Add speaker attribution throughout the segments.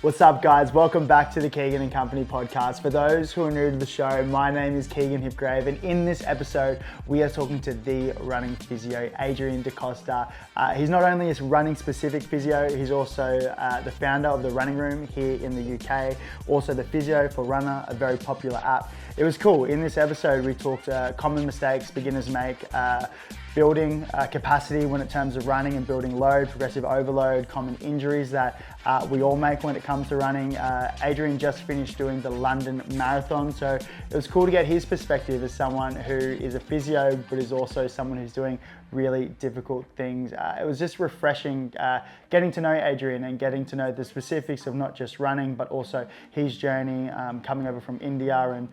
Speaker 1: What's up, guys? Welcome back to the Keegan and Company podcast. For those who are new to the show, my name is Keegan Hipgrave, and in this episode, we are talking to the running physio, Adrian DaCosta. He's not only a running specific physio, he's also the founder of the Running Room here in the UK, also the Physio for Runner, a very popular app. It was cool. In this episode, we talked common mistakes beginners make, building capacity when it comes to running and building load, progressive overload, common injuries that we all make when it comes to running. Adrian just finished doing the London Marathon, so it was cool to get his perspective as someone who is a physio, but is also someone who's doing really difficult things. It was just refreshing getting to know Adrian and getting to know the specifics of not just running, but also his journey coming over from India and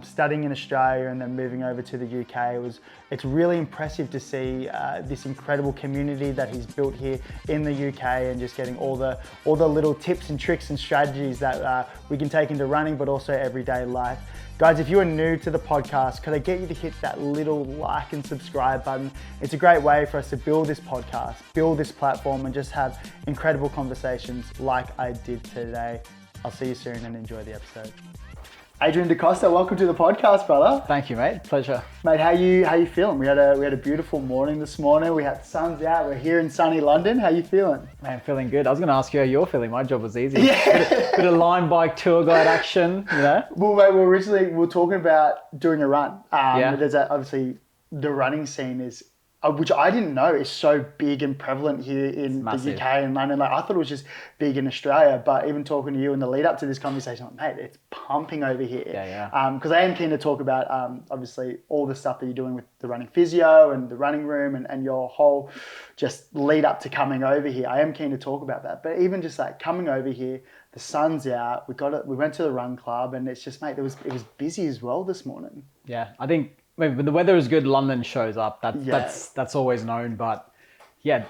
Speaker 1: studying in Australia and then moving over to the UK. It's really impressive to see this incredible community that he's built here in the UK, and just getting all the little tips and tricks and strategies that we can take into running, but also everyday life. Guys, if you are new to the podcast, could I get you to hit that little like and subscribe button? It's a great way for us to build this podcast, build this platform, and just have incredible conversations like I did today. I'll see you soon and enjoy the episode. Adrian DaCosta, welcome to the podcast, brother.
Speaker 2: Thank you, mate. Pleasure.
Speaker 1: Mate, how you feeling? We had a beautiful morning this morning. We had the sun's out. We're here in sunny London. How you feeling?
Speaker 2: Man, feeling good. I was going to ask you how you're feeling. My job was easy. Yeah. Bit of line bike tour guide action, you know?
Speaker 1: Well, mate, we were talking about doing a run. There's obviously the running scene is, which I didn't know is so big and prevalent here in the UK and London. Like, I thought it was just big in Australia, but even talking to you in the lead up to this conversation, like, mate, it's pumping over here.
Speaker 2: Yeah.
Speaker 1: Because I am keen to talk about obviously all the stuff that you're doing with the running physio and the running room and your whole just lead up to coming over here. I am keen to talk about that. But even just like coming over here, the sun's out. We went to the run club, and it's just, mate, it was busy as well this morning.
Speaker 2: Yeah, I think when the weather is good, London shows up. That's always known. But yeah,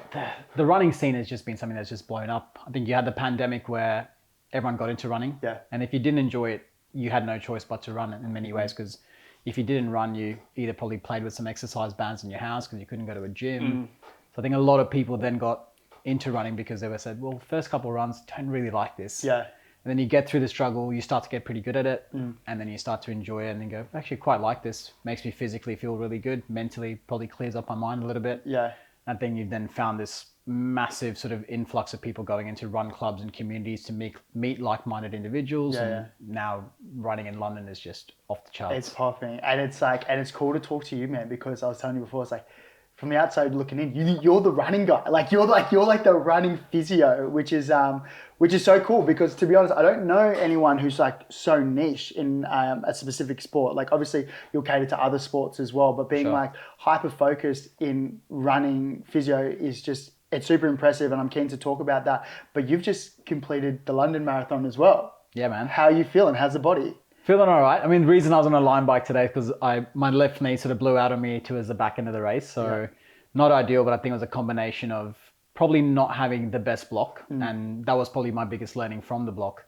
Speaker 2: the running scene has just been something that's just blown up. I think you had the pandemic where everyone got into running.
Speaker 1: Yeah.
Speaker 2: And if you didn't enjoy it, you had no choice but to run in many ways, because if you didn't run, you either probably played with some exercise bands in your house because you couldn't go to a gym. So I think a lot of people then got into running because they were said, well, first couple of runs, don't really like this.
Speaker 1: Yeah.
Speaker 2: And then you get through the struggle, you start to get pretty good at it, and then you start to enjoy it and then go, actually quite like this, makes me physically feel really good, mentally probably clears up my mind a little bit.
Speaker 1: Yeah.
Speaker 2: And then you've then found this massive sort of influx of people going into run clubs and communities to meet like-minded individuals. Now running in London is just off the charts.
Speaker 1: It's popping, and it's cool to talk to you, man, because I was telling you before, it's like, from the outside looking in, you're the running guy. You're like the running physio, which is so cool, because to be honest, I don't know anyone who's like so niche in a specific sport. Like, obviously you'll cater to other sports as well, but being like hyper focused in running physio is just, it's super impressive, and I'm keen to talk about that. But you've just completed the London Marathon as well.
Speaker 2: Yeah, man.
Speaker 1: How are you feeling? How's the body?
Speaker 2: Feeling all right. I mean, the reason I was on a line bike today is because my left knee sort of blew out on me towards the back end of the race. So not ideal, but I think it was a combination of probably not having the best block. And that was probably my biggest learning from the block.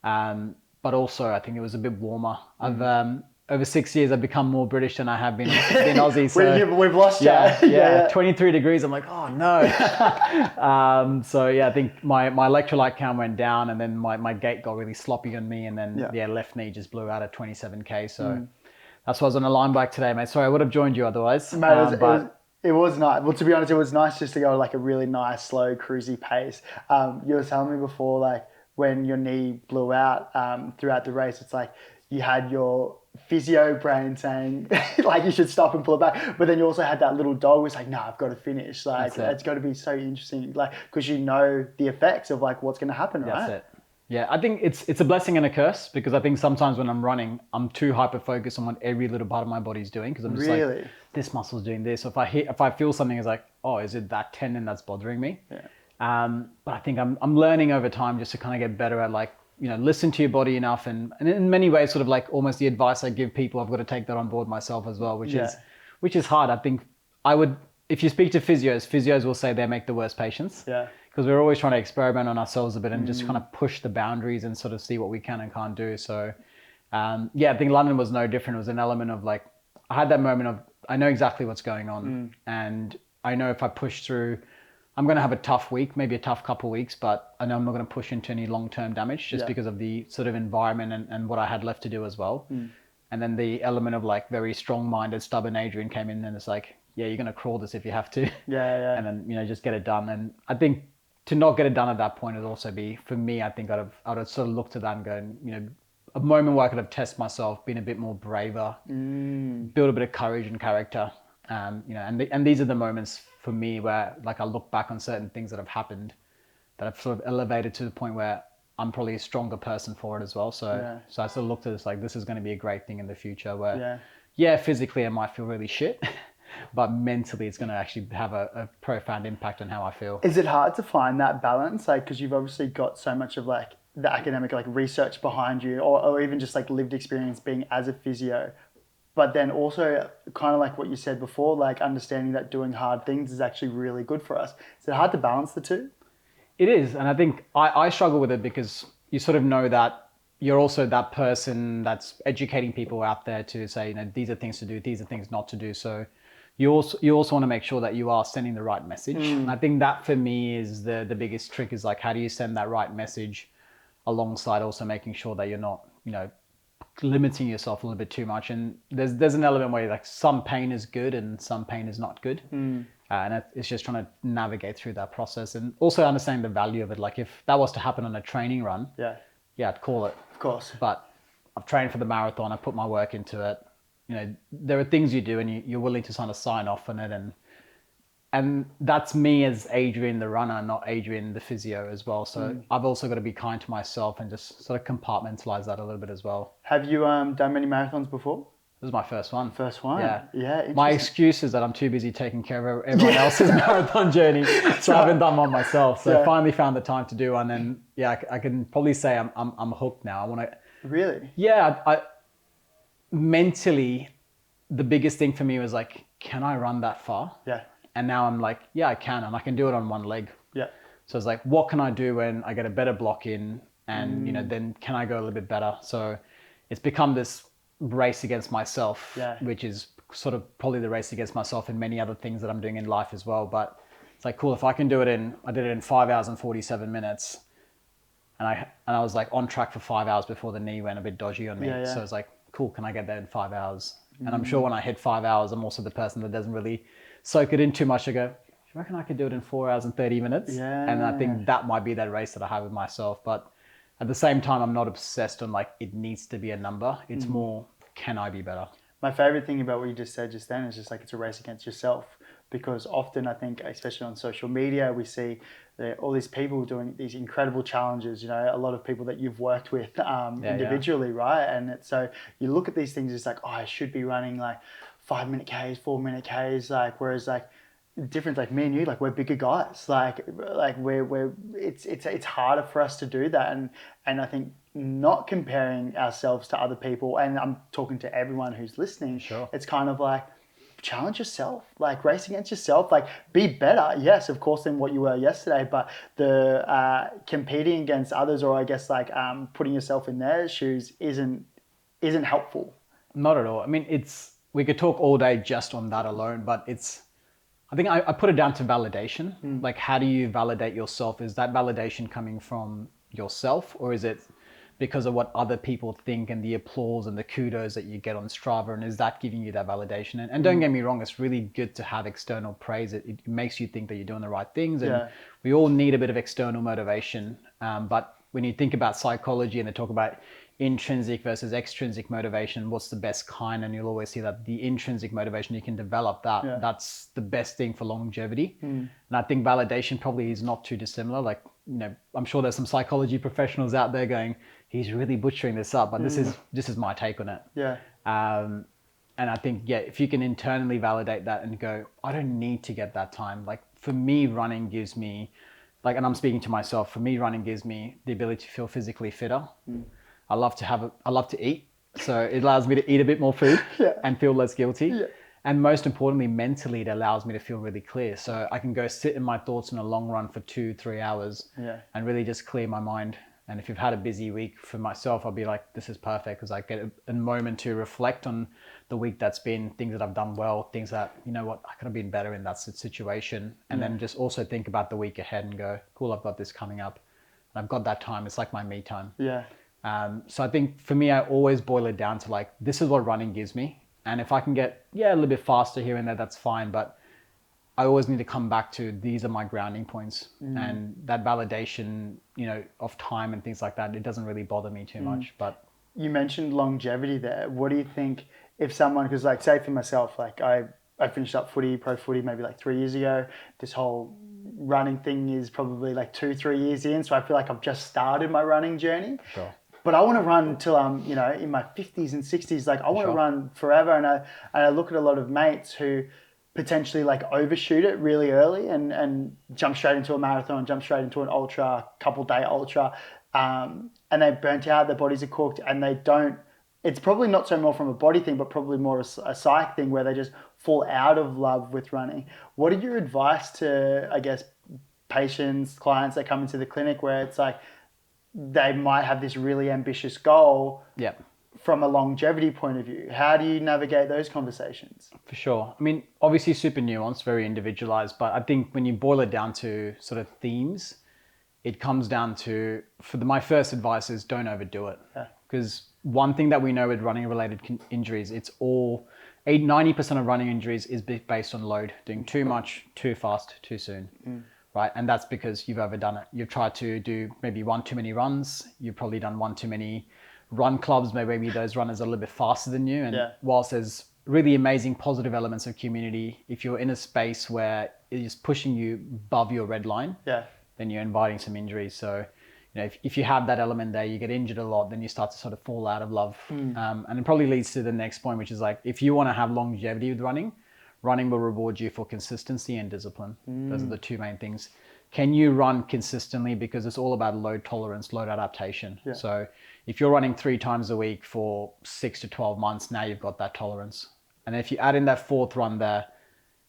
Speaker 2: But also I think it was a bit warmer. I've over 6 years, I've become more British than I have been Aussie. So
Speaker 1: we've lost you.
Speaker 2: Yeah, 23 degrees. I'm like, oh no. So yeah, I think my electrolyte count went down, and then my gait got really sloppy on me, and then left knee just blew out at 27k. So that's why I was on a line bike today, mate. Sorry, I would have joined you otherwise.
Speaker 1: Mate, it was nice. Well, to be honest, it was nice just to go like a really nice, slow, cruisy pace. You were telling me before, like when your knee blew out throughout the race, it's like you had your physio brain saying like you should stop and pull it back, but then you also had that little dog was like, no, I've got to finish. Like it's got to be so interesting, like, because you know the effects of like what's going to happen, right?
Speaker 2: That's it. Yeah, I think it's a blessing and a curse, because I think sometimes when I'm running, I'm too hyper focused on what every little part of my body's doing, because I'm just like, this muscle's doing this. So if I feel something, it's like, oh, is it that tendon that's bothering me? Yeah. But I think I'm learning over time just to kind of get better at, like, you know, listen to your body enough, and in many ways, sort of like almost the advice I give people, I've got to take that on board myself as well, which is hard. I think if you speak to physios will say they make the worst patients. Yeah. Because we're always trying to experiment on ourselves a bit and just kind of push the boundaries and sort of see what we can and can't do. So, I think London was no different. It was an element of like, I had that moment of, I know exactly what's going on, and I know if I push through, I'm going to have a tough week, maybe a tough couple of weeks, but I know I'm not going to push into any long-term damage just because of the sort of environment and what I had left to do as well. And then the element of like very strong-minded, stubborn Adrian came in and it's like, yeah, you're going to crawl this if you have to. And then, just get it done. And I think to not get it done at that point would also be, for me, I think I'd have sort of looked at that and gone, a moment where I could have tested myself, been a bit more braver, build a bit of courage and character. And these are the moments for me where like I look back on certain things that have happened that I've sort of elevated to the point where I'm probably a stronger person for it as well. So I sort of looked at this like, this is going to be a great thing in the future where, physically I might feel really shit, but mentally it's going to actually have a profound impact on how I feel.
Speaker 1: Is it hard to find that balance? Like, because you've obviously got so much of like the academic like research behind you or even just like lived experience being as a physio, but then also kind of like what you said before, like understanding that doing hard things is actually really good for us. Is it hard to balance the two?
Speaker 2: It is. And I think I struggle with it because you sort of know that you're also that person that's educating people out there to say, these are things to do, these are things not to do. So you also want to make sure that you are sending the right message. And I think that for me is the biggest trick is like, how do you send that right message alongside also making sure that you're not, limiting yourself a little bit too much. And there's an element where like some pain is good and some pain is not good. And it's just trying to navigate through that process and also understanding the value of it. Like if that was to happen on a training run, I'd call it.
Speaker 1: Of course.
Speaker 2: But I've trained for the marathon. I put my work into it. There are things you do and you're willing to kind of sign off on it. And that's me as Adrian the runner, not Adrian the physio as well. So I've also got to be kind to myself and just sort of compartmentalize that a little bit as well.
Speaker 1: Have you done many marathons before?
Speaker 2: This is my first one.
Speaker 1: First one?
Speaker 2: Yeah. My excuse is that I'm too busy taking care of everyone else's marathon journey. So I haven't done one myself. So I finally found the time to do one. And I can probably say I'm hooked now. I want to.
Speaker 1: Really?
Speaker 2: Yeah. I mentally, the biggest thing for me was like, can I run that far?
Speaker 1: Yeah.
Speaker 2: And now I'm like, yeah, I can. And I can do it on one leg.
Speaker 1: Yeah.
Speaker 2: So it's like, what can I do when I get a better block in? And, then can I go a little bit better? So it's become this race against myself, which is sort of probably the race against myself in many other things that I'm doing in life as well. But it's like, cool, if I can do it I did it in 5 hours and 47 minutes. And I was like on track for 5 hours before the knee went a bit dodgy on me. So it's like, cool, can I get there in 5 hours? And I'm sure when I hit 5 hours, I'm also the person that doesn't really soak it in too much. I go, do you reckon I could do it in 4 hours and 30 minutes? And I think that might be that race that I have with myself. But at the same time, I'm not obsessed on like, it needs to be a number. It's more, can I be better?
Speaker 1: My favorite thing about what you just said just then is just like, it's a race against yourself. Because often I think, especially on social media, we see all these people doing these incredible challenges, a lot of people that you've worked with individually, right? And so you look at these things, it's like, oh, I should be running like 5-minute Ks, 4-minute Ks, like, whereas like different, like me and you, like we're bigger guys, like it's harder for us to do that. And I think not comparing ourselves to other people, and I'm talking to everyone who's listening, it's kind of like, challenge yourself, like race against yourself, like be better, yes, of course, than what you were yesterday, but the competing against others, or I guess like putting yourself in their shoes isn't helpful.
Speaker 2: Not at all. I mean, we could talk all day just on that alone, but I think I put it down to validation. Like, how do you validate yourself? Is that validation coming from yourself, or is it because of what other people think and the applause and the kudos that you get on Strava? And is that giving you that validation? And don't get me wrong, it's really good to have external praise. It makes you think that you're doing the right things. And we all need a bit of external motivation. But when you think about psychology and they talk about intrinsic versus extrinsic motivation, what's the best kind? And you'll always see that the intrinsic motivation, you can develop that. That's the best thing for longevity. And I think validation probably is not too dissimilar. Like, I'm sure there's some psychology professionals out there going, he's really butchering this up, but this is my take on it. And I think, if you can internally validate that and go, I don't need to get that time. Like for me, running gives me, like, and I'm speaking to myself, for me, running gives me the ability to feel physically fitter. I love to eat. So it allows me to eat a bit more food and feel less guilty. And most importantly, mentally, it allows me to feel really clear. So I can go sit in my thoughts in a long run for 2-3 hours and really just clear my mind And if you've had a busy week, for myself, I'll be like, this is perfect because I get a moment to reflect on the week that's been, things that I've done well, things that, you know what, I could have been better in that situation. And then just also think about the week ahead and go, cool, I've got this coming up. And I've got that time. It's like my me time.
Speaker 1: Yeah.
Speaker 2: So I think for me, I always boil it down to like, this is what running gives me. And if I can get, a little bit faster here and there, that's fine. But I always need to come back to, these are my grounding points. And that validation, you know, of time and things like that, it doesn't really bother me too much. But
Speaker 1: you mentioned longevity there. What do you think if someone, because like say for myself, like I finished up pro footy maybe like 3 years ago. This whole running thing is probably like 2-3 years in. So I feel like I've just started my running journey.
Speaker 2: Sure.
Speaker 1: But I want to run until I'm, you know, in my 50s and 60s. Like I want to run forever. And I look at a lot of mates who potentially like overshoot it really early and jump straight into a marathon, jump straight into an ultra, couple day ultra. And they're burnt out, their bodies are cooked, and they don't, it's probably not so more from a body thing, but probably more a psych thing where they just fall out of love with running. What are your advice to, I guess, patients, clients that come into the clinic where it's like they might have this really ambitious goal from a longevity point of view? How do you navigate those conversations?
Speaker 2: For sure. I mean, obviously super nuanced, very individualized, but I think when you boil it down to sort of themes, it comes down to, my first advice is don't overdo it. Because one thing that we know with running related injuries, it's all 90% of running injuries is based on load, doing too much, too fast, too soon. Right? And that's because you've overdone it. You've tried to do maybe one too many runs. You've probably done one too many run clubs. Maybe those runners are a little bit faster than you. And whilst there's really amazing positive elements of community, if you're in a space where it is pushing you above your red line, then you're inviting some injuries. So, you know, if you have that element there, you get injured a lot, then you start to sort of fall out of love. And it probably leads to the next point, which is like, if you want to have longevity with running will reward you for consistency and discipline. Those are the two main things. Can you run consistently? Because it's all about load tolerance, load adaptation. So if you're running 3 times a week for 6 to 12 months, now you've got that tolerance. And if you add in that 4th run there,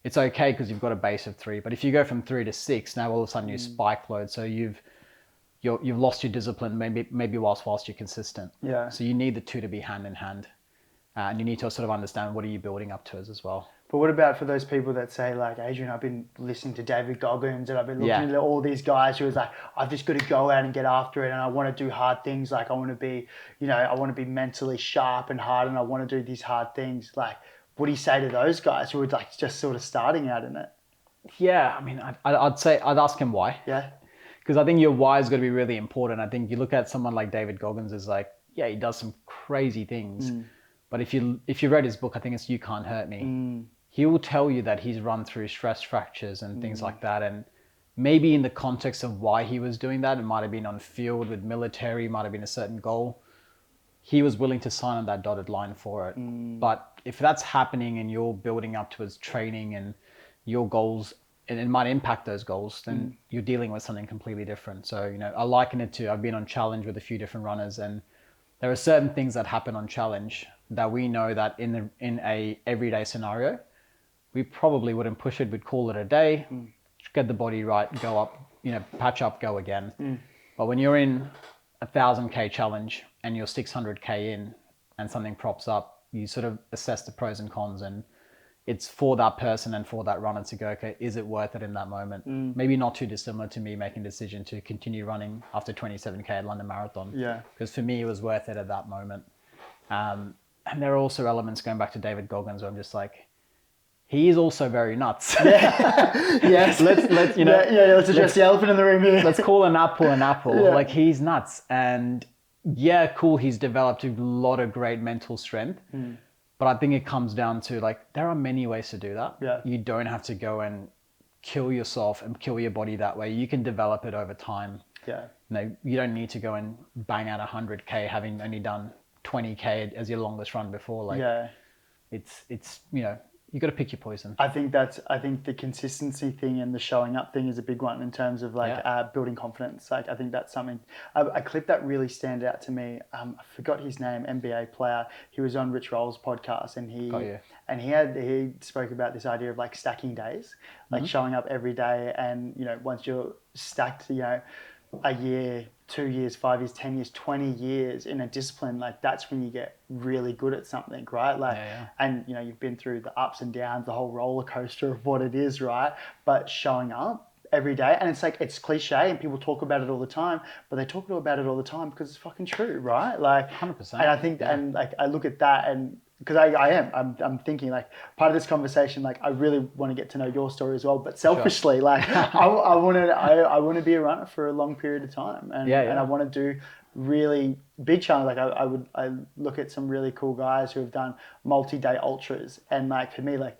Speaker 2: it's okay because you've got a base of 3. But if you go from 3 to 6, now all of a sudden you spike load. So you've lost your discipline, maybe whilst you're consistent. So you need the two to be hand in hand. And you need to sort of understand what are you building up to as well.
Speaker 1: But what about for those people that say like, Adrian, I've been listening to David Goggins and I've been looking at all these guys who was like, I've just got to go out and get after it and I want to do hard things. Like I want to be, you know, I want to be mentally sharp and hard and I want to do these hard things. Like, what do you say to those guys who are like just sort of starting out in it?
Speaker 2: Yeah, I mean, I'd say I'd ask him why. Because I think your why is going to be really important. I think you look at someone like David Goggins is like, he does some crazy things. But if you read his book, I think it's You Can't Hurt Me. He will tell you that he's run through stress fractures and things like that. And maybe in the context of why he was doing that, it might have been on field with military, might have been a certain goal. He was willing to sign on that dotted line for it. But if that's happening and you're building up towards training and your goals, and it might impact those goals, then you're dealing with something completely different. So, you know, I liken it to, I've been on challenge with a few different runners and there are certain things that happen on challenge that we know that in a everyday scenario, we probably wouldn't push it. We'd call it a day, get the body right, go up, you know, patch up, go again. But when you're in 1,000K challenge and you're 600K in and something props up, you sort of assess the pros and cons, and it's for that person and for that runner to go, okay, is it worth it in that moment? Maybe not too dissimilar to me making a decision to continue running after 27K at London Marathon. Because for me, it was worth it at that moment. And there are also elements going back to David Goggins where I'm just like, he is also very nuts.
Speaker 1: Yes.
Speaker 2: Let's you know.
Speaker 1: Let's address the elephant in the room here.
Speaker 2: Let's call an apple an apple. Like he's nuts, and cool. He's developed a lot of great mental strength, but I think it comes down to like there are many ways to do that. You don't have to go and kill yourself and kill your body that way. You can develop it over time. You know, you don't need to go and bang out 100K having only done 20K as your longest run before. Like it's you know. You got to pick your poison. I think
Speaker 1: the consistency thing and the showing up thing is a big one in terms of like building confidence. Like I think that's something, a clip that really stands out to me. I forgot his name, NBA player. He was on Rich Roll's podcast and he spoke about this idea of like stacking days, like showing up every day. And, you know, once you're stacked, you know, a year, 2 years, 5 years, 10 years, 20 years in a discipline, like that's when you get really good at something, right? Like, and you know, you've been through the ups and downs, the whole roller coaster of what it is, right? But showing up every day, and it's like, it's cliche and people talk about it all the time, but they talk about it all the time because it's fucking true, right? Like
Speaker 2: 100%.
Speaker 1: And I think, and like, I look at that and because I'm thinking like part of this conversation, like I really want to get to know your story as well, but selfishly, like I want to be a runner for a long period of time, and I want to do really big challenge. Like I look at some really cool guys who have done multi-day ultras, and like for me, like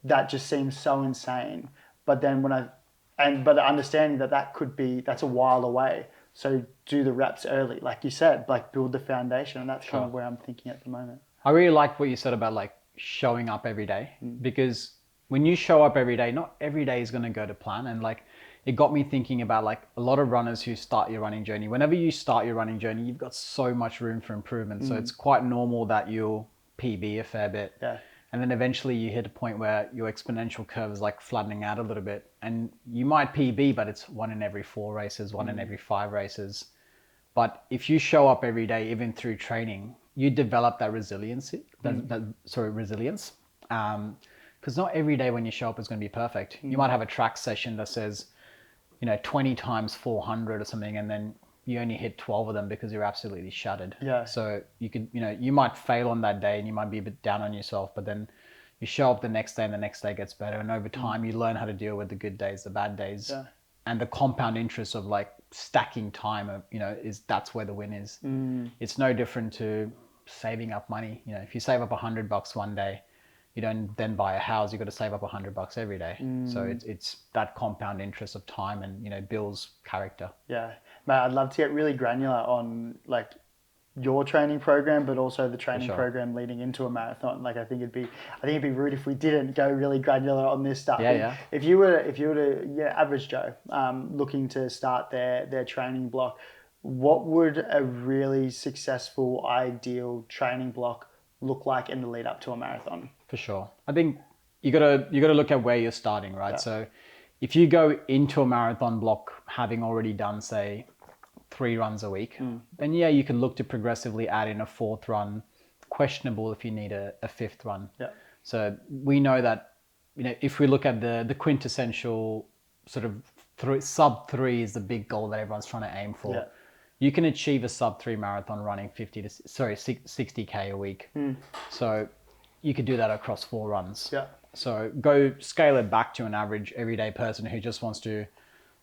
Speaker 1: that just seems so insane. But then but understanding that's a while away. So do the reps early, like you said, like build the foundation, and that's kind of where I'm thinking at the moment.
Speaker 2: I really like what you said about like showing up every day, because when you show up every day, not every day is going to go to plan. And like, it got me thinking about like a lot of runners who start your running journey. Whenever you start your running journey, you've got so much room for improvement. So it's quite normal that you'll PB a fair bit.
Speaker 1: Yeah.
Speaker 2: And then eventually you hit a point where your exponential curve is like flattening out a little bit. And you might PB, but it's 1 in every 4 races, 1 in every 5 races. But if you show up every day, even through training, you develop that resilience. Resilience. Because not every day when you show up is going to be perfect. You might have a track session that says, 20 times 400 or something, and then you only hit 12 of them because you're absolutely shattered.
Speaker 1: Yeah.
Speaker 2: So you could, you might fail on that day and you might be a bit down on yourself, but then you show up the next day and the next day gets better. And over time you learn how to deal with the good days, the bad days.
Speaker 1: Yeah.
Speaker 2: And the compound interest of like stacking time, that's where the win is. It's no different to saving up money. If you save up $100 one day, you don't then buy a house, you've got to save up $100 every day. So it's that compound interest of time and, builds character.
Speaker 1: Yeah. Mate, I'd love to get really granular on like your training program, but also the training program leading into a marathon. Like I think it'd be rude if we didn't go really granular on this stuff.
Speaker 2: Yeah.
Speaker 1: If you were to average Joe, looking to start their training block, what would a really successful, ideal training block look like in the lead up to a marathon?
Speaker 2: For sure. I think you gotta look at where you're starting, right? Yeah. So if you go into a marathon block having already done, say, 3 runs a week, then you can look to progressively add in a 4th run. Questionable if you need a 5th run.
Speaker 1: Yeah.
Speaker 2: So we know that, if we look at the quintessential sort of sub 3 is the big goal that everyone's trying to aim for. Yeah. You can achieve a sub 3 marathon running 60K a week. So you could do that across 4 runs.
Speaker 1: Yeah.
Speaker 2: So go scale it back to an average everyday person who just wants to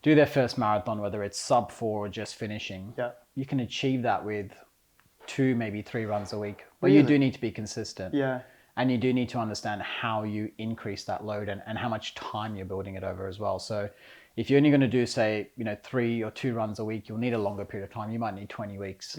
Speaker 2: do their first marathon, whether it's sub 4 or just finishing.
Speaker 1: Yeah.
Speaker 2: You can achieve that with 2, maybe 3 runs a week. But you do need to be consistent.
Speaker 1: Yeah.
Speaker 2: And you do need to understand how you increase that load and how much time you're building it over as well. So if you're only going to do, say, 3 or 2 runs a week, you'll need a longer period of time. You might need 20 weeks.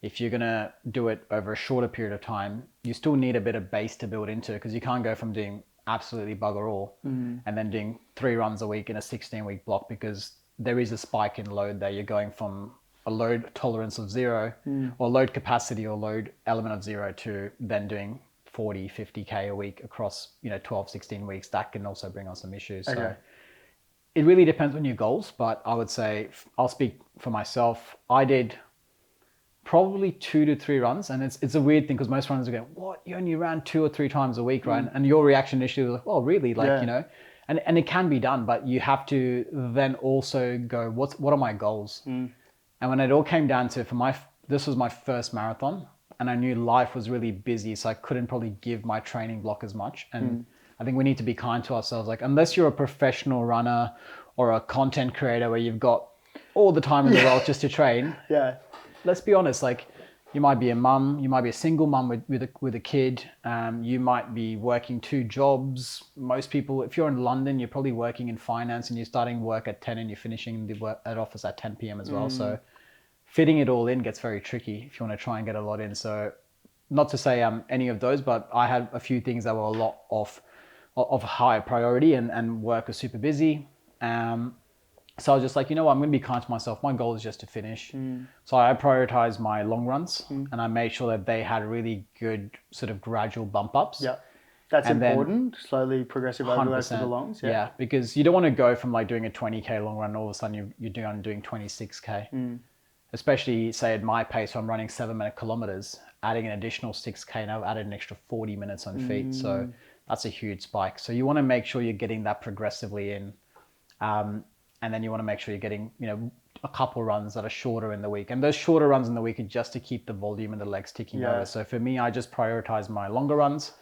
Speaker 2: If you're going to do it over a shorter period of time, you still need a bit of base to build into, because you can't go from doing absolutely bugger all and then doing 3 runs a week in a 16-week block, because there is a spike in load there. You're going from a load tolerance of 0 or load capacity or load element of 0 to then doing 40, 50K a week across, 12, 16 weeks. That can also bring on some issues. Okay. So it really depends on your goals, but I would say, I'll speak for myself. I did probably 2 to 3 runs, and it's a weird thing because most runners are going, "What? You only ran 2 or 3 times a week, right?" And your reaction initially was like, "Well, really?" And it can be done, but you have to then also go, "What are my goals?" And when it all came down to, this was my first marathon, and I knew life was really busy, so I couldn't probably give my training block as much. And I think we need to be kind to ourselves. Like, unless you're a professional runner or a content creator where you've got all the time in the world just to train.
Speaker 1: Yeah.
Speaker 2: Let's be honest. Like, you might be a mum, you might be a single mum with a kid. You might be working 2 jobs. Most people, if you're in London, you're probably working in finance and you're starting work at 10 and you're finishing the work at office at 10 p.m. as well. So fitting it all in gets very tricky if you want to try and get a lot in. So not to say any of those, but I had a few things that were a lot of high priority and work was super busy. So I was just like, I'm going to be kind to myself. My goal is just to finish. So I prioritized my long runs and I made sure that they had really good sort of gradual bump ups.
Speaker 1: Yeah. That's important. Slowly progressive overload for the longs.
Speaker 2: Yeah, because you don't want to go from like doing a 20K long run, all of a sudden you're doing 26K. Especially say at my pace, so I'm running 7-minute kilometers, adding an additional 6K, now I've added an extra 40 minutes on feet. So that's a huge spike. So you want to make sure you're getting that progressively in. And then you want to make sure you're getting, a couple runs that are shorter in the week. And those shorter runs in the week are just to keep the volume and the legs ticking over. So for me, I just prioritize my longer runs,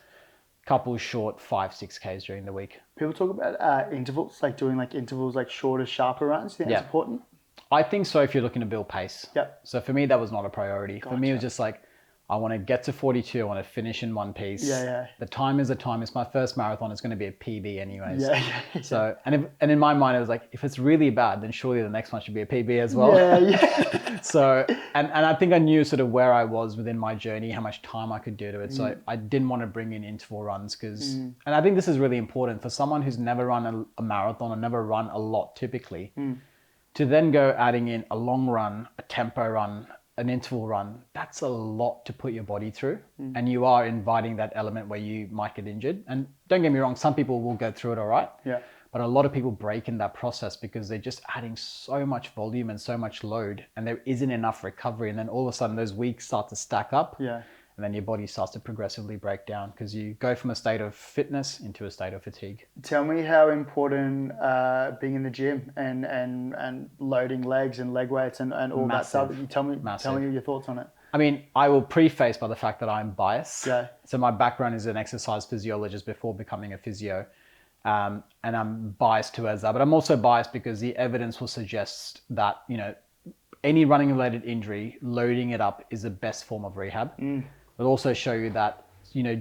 Speaker 2: couple short 5-6Ks during the week.
Speaker 1: People talk about intervals, like doing like intervals, like shorter, sharper runs. Do you think that's important?
Speaker 2: I think so if you're looking to build pace.
Speaker 1: Yep.
Speaker 2: So for me, that was not a priority. Gotcha. For me, it was just like, I want to get to 42. I want to finish in one piece.
Speaker 1: Yeah.
Speaker 2: The time is a time. It's my first marathon. It's going to be a PB anyways.
Speaker 1: Yeah.
Speaker 2: So, and in my mind, it was like, if it's really bad, then surely the next one should be a PB as well.
Speaker 1: Yeah.
Speaker 2: So, and I think I knew sort of where I was within my journey, how much time I could do to it. So I didn't want to bring in interval runs because, and I think this is really important for someone who's never run a marathon or never run a lot typically, to then go adding in a long run, a tempo run, an interval run, that's a lot to put your body through. And you are inviting that element where you might get injured. And don't get me wrong, some people will go through it all right.
Speaker 1: Yeah.
Speaker 2: But a lot of people break in that process because they're just adding so much volume and so much load and there isn't enough recovery. And then all of a sudden those weeks start to stack up.
Speaker 1: Yeah.
Speaker 2: And then your body starts to progressively break down because you go from a state of fitness into a state of fatigue.
Speaker 1: Tell me how important being in the gym and loading legs and leg weights and all that stuff. Tell me your thoughts on it.
Speaker 2: I mean, I will preface by the fact that I'm biased.
Speaker 1: Yeah.
Speaker 2: So my background is an exercise physiologist before becoming a physio. And I'm biased towards that. But I'm also biased because the evidence will suggest that, any running related injury, loading it up is the best form of rehab. It'll also show you that,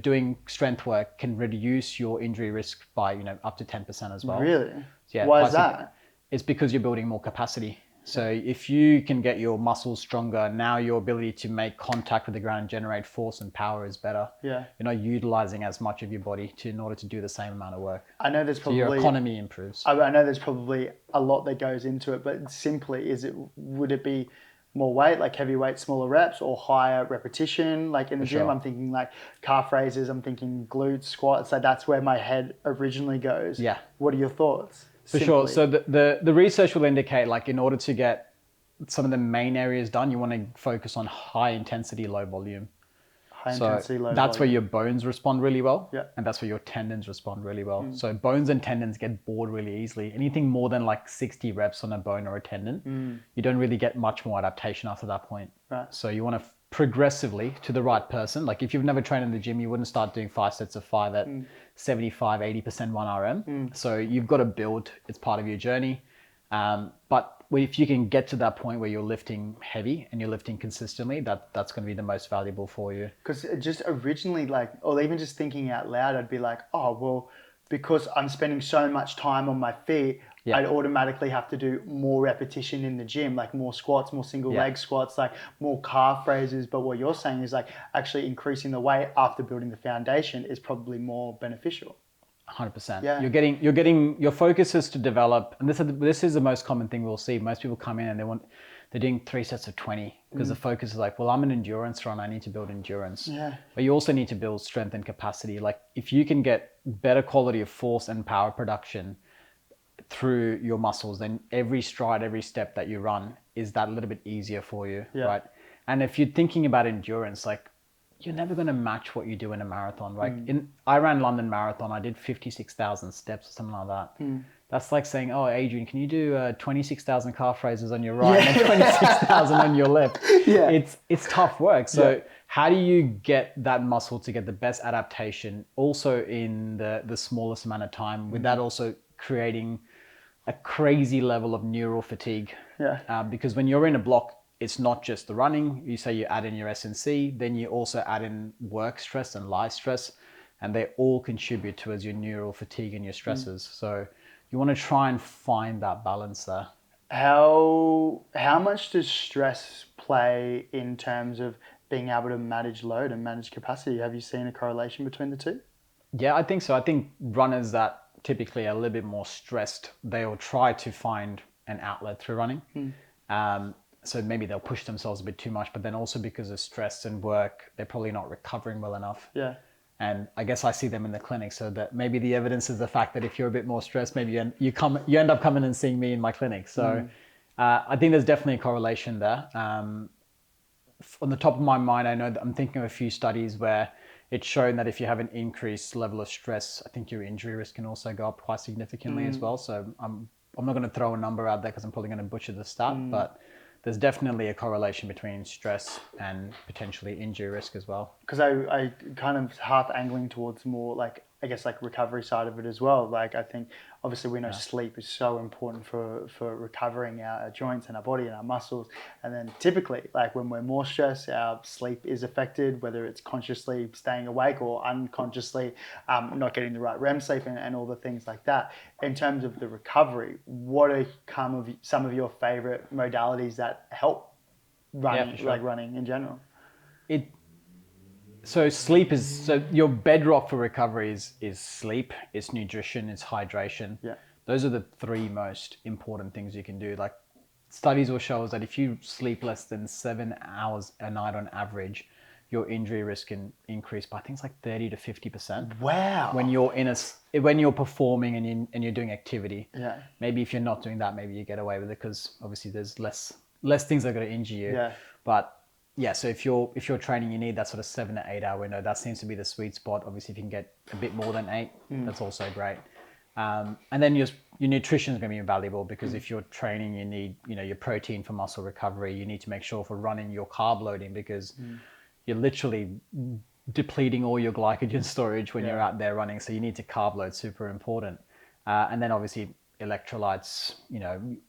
Speaker 2: doing strength work can reduce your injury risk by, up to 10% as well.
Speaker 1: Really?
Speaker 2: Yeah.
Speaker 1: Why is that?
Speaker 2: It's because you're building more capacity. So if you can get your muscles stronger, now your ability to make contact with the ground and generate force and power is better.
Speaker 1: Yeah.
Speaker 2: You're not utilizing as much of your body in order to do the same amount of work.
Speaker 1: I know there's probably...
Speaker 2: So your economy improves.
Speaker 1: I know there's probably a lot that goes into it, but simply, would it be more weight, like heavy weight, smaller reps, or higher repetition? Like in the gym, I'm thinking like calf raises, I'm thinking glutes, squats. So that's where my head originally goes.
Speaker 2: Yeah.
Speaker 1: What are your thoughts?
Speaker 2: For sure. So the research will indicate, like, in order to get some of the main areas done, you want to focus on high intensity, low volume. That's where your bones respond really well.
Speaker 1: Yeah.
Speaker 2: And that's where your tendons respond really well. So bones and tendons get bored really easily. Anything more than like 60 reps on a bone or a tendon, you don't really get much more adaptation after that point.
Speaker 1: Right.
Speaker 2: So you want to progressively, to the right person, like if you've never trained in the gym, you wouldn't start doing 5 sets of 5 at 75, 80% 1RM. So you've got to build, it's part of your journey. But if you can get to that point where you're lifting heavy and you're lifting consistently, that's going to be the most valuable for you.
Speaker 1: Because just originally, or even just thinking out loud, I'd be like, oh, well, because I'm spending so much time on my feet, I'd automatically have to do more repetition in the gym, like more squats, more single leg squats, like more calf raises. But what you're saying is like actually increasing the weight after building the foundation is probably more beneficial.
Speaker 2: 100%.
Speaker 1: Yeah.
Speaker 2: You're getting your focus is to develop, and this is the most common thing we'll see. Most people come in and they're doing 3 sets of 20 because the focus is like, well, I'm an endurance runner, I need to build endurance.
Speaker 1: Yeah.
Speaker 2: But you also need to build strength and capacity. Like if you can get better quality of force and power production through your muscles, then every stride, every step that you run is that little bit easier for you, right? And if you're thinking about endurance, like you're never going to match what you do in a marathon, right? I ran London Marathon. I did 56,000 steps or something like that. That's like saying, oh, Adrian, can you do 26,000 calf raises on your right and 26,000 on your left?
Speaker 1: Yeah.
Speaker 2: It's tough work. So how do you get that muscle to get the best adaptation also in the smallest amount of time without also creating a crazy level of neural fatigue? Because when you're in a block, it's not just the running. You say you add in your S&C, then you also add in work stress and life stress, and they all contribute towards your neural fatigue and your stresses. So you want to try and find that balance there.
Speaker 1: How much does stress play in terms of being able to manage load and manage capacity? Have you seen a correlation between the two?
Speaker 2: Yeah, I think so. I think runners that typically are a little bit more stressed, they'll try to find an outlet through running. So maybe they'll push themselves a bit too much, but then also because of stress and work, they're probably not recovering well enough. And I guess I see them in the clinic, so that maybe the evidence is the fact that if you're a bit more stressed, maybe you end up coming and seeing me in my clinic. So I think there's definitely a correlation there. On the top of my mind, I know that I'm thinking of a few studies where it's shown that if you have an increased level of stress, I think your injury risk can also go up quite significantly as well. So I'm not going to throw a number out there because I'm probably going to butcher the stat, but there's definitely a correlation between stress and potentially injury risk as well.
Speaker 1: Because I kind of half angling towards more like, I guess, like recovery side of it as well. Like I think obviously we know sleep is so important for recovering our joints and our body and our muscles. And then typically, like when we're more stressed, our sleep is affected, whether it's consciously staying awake or unconsciously not getting the right REM sleep and all the things like that. In terms of the recovery, what are some of your favorite modalities that help running, like running in general?
Speaker 2: So your bedrock for recovery is sleep, it's nutrition, it's hydration.
Speaker 1: Yeah.
Speaker 2: Those are the three most important things you can do. Like studies will show us that if you sleep less than 7 hours a night on average, your injury risk can increase by things like 30 to 50%.
Speaker 1: Wow.
Speaker 2: When you're performing and you're doing activity.
Speaker 1: Yeah.
Speaker 2: Maybe if you're not doing that, maybe you get away with it because obviously there's less things that are going to injure you.
Speaker 1: Yeah.
Speaker 2: But yeah, so if you're training, you need that sort of 7 to 8 hour window. That seems to be the sweet spot. Obviously, if you can get a bit more than 8, that's also great. And then your nutrition is going to be invaluable because if you're training, you need your protein for muscle recovery. You need to make sure for running your carb loading because you're literally depleting all your glycogen storage when you're out there running. So you need to carb load, super important. And then obviously electrolytes,